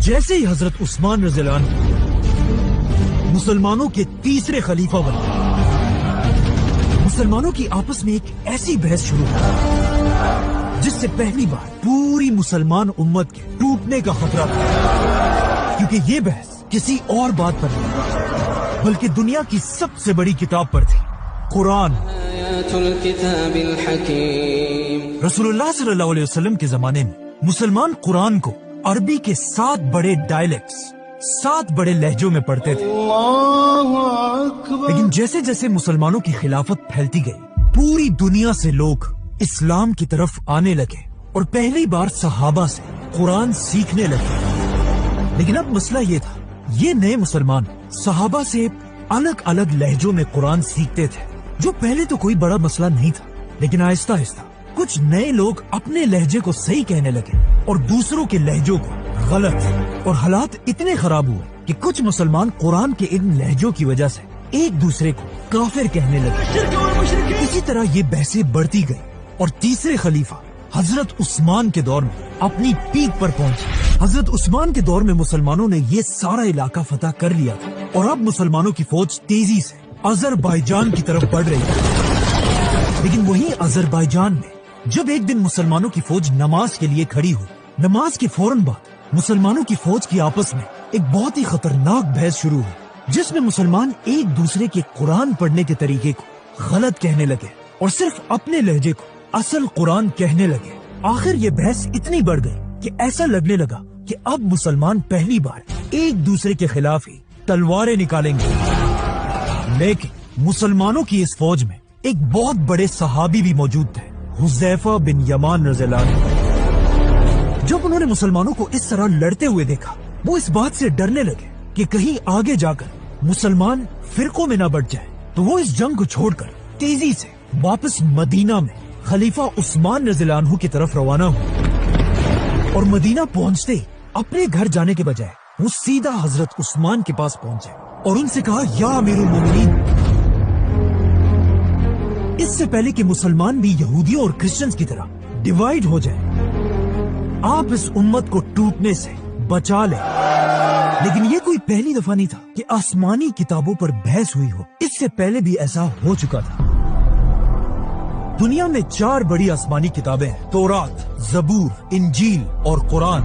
जैसे ही हजरत उस्मान रज़ी अल्लाह अन्हु मुसलमानों के तीसरे खलीफा बने, मुसलमानों की आपस में एक ऐसी बहस शुरू हुई जिससे पहली बार पूरी मुसलमान उम्मत के टूटने का खतरा था। क्योंकि ये बहस किसी और बात पर नहीं बल्कि दुनिया की सबसे बड़ी किताब पर थी, कुरान। रसूलुल्लाह सल्लल्लाहु अलैहि वसल्लम के जमाने में मुसलमान कुरान को अरबी के 7 बड़े डायलेक्ट्स, 7 बड़े लहजों में पढ़ते थे। लेकिन जैसे जैसे मुसलमानों की खिलाफत फैलती गई, पूरी दुनिया से लोग इस्लाम की तरफ आने लगे और पहली बार सहाबा से कुरान सीखने लगे। लेकिन अब मसला ये था, ये नए मुसलमान सहाबा से अलग अलग लहजों में कुरान सीखते थे, जो पहले तो कोई बड़ा मसला नहीं था। लेकिन आहिस्ता आहिस्ता कुछ नए लोग अपने लहजे को सही कहने लगे और दूसरों के लहजों को गलत, और हालात इतने खराब हुए कि कुछ मुसलमान कुरान के इन लहजों की वजह से एक दूसरे को काफिर कहने लगे। इसी तरह ये बहसें बढ़ती गई और तीसरे खलीफा हजरत उस्मान के दौर में अपनी पीक पर पहुंचे। हजरत उस्मान के दौर में मुसलमानों ने ये सारा इलाका फतह कर लिया था और अब मुसलमानों की फौज तेजी से अजरबैजान की तरफ बढ़ रही थी। लेकिन वहीं अजरबैजान में जब एक दिन मुसलमानों की फौज नमाज के लिए खड़ी हुई, नमाज के फौरन बाद मुसलमानों की फौज की आपस में एक बहुत ही खतरनाक बहस शुरू हुई, जिसमें मुसलमान एक दूसरे के कुरान पढ़ने के तरीके को गलत कहने लगे और सिर्फ अपने लहजे को असल कुरान कहने लगे। आखिर ये बहस इतनी बढ़ गई कि ऐसा लगने लगा कि अब मुसलमान पहली बार एक दूसरे के खिलाफ ही तलवारें निकालेंगे। लेकिन मुसलमानों की इस फौज में एक बहुत बड़े सहाबी भी मौजूद थे, हुज़ैफा बिन यमान रज़ियल्लाहु अन्हु। जब उन्होंने मुसलमानों को इस तरह लड़ते हुए देखा, वो इस बात से डरने लगे कि कहीं आगे जाकर मुसलमान फिरकों में न बढ़ जाए। तो वो इस जंग को छोड़कर तेजी से वापस मदीना में खलीफा उस्मान रज़ियल्लाहु अन्हु की तरफ रवाना हुए और मदीना पहुंचते ही अपने घर जाने के बजाय वो सीधा हजरत उस्मान के पास पहुंचे और उनसे कहा, या अमीरुल मोमिनीन, इससे पहले कि मुसलमान भी यहूदियों और क्रिश्चियंस की तरह डिवाइड हो जाए, आप इस उम्मत को टूटने से बचा लें। लेकिन ये कोई पहली दफा नहीं था कि आसमानी किताबों पर बहस हुई हो, इससे पहले भी ऐसा हो चुका था। दुनिया में 4 बड़ी आसमानी किताबें हैं, तौरात, ज़बूर, इंजील और कुरान।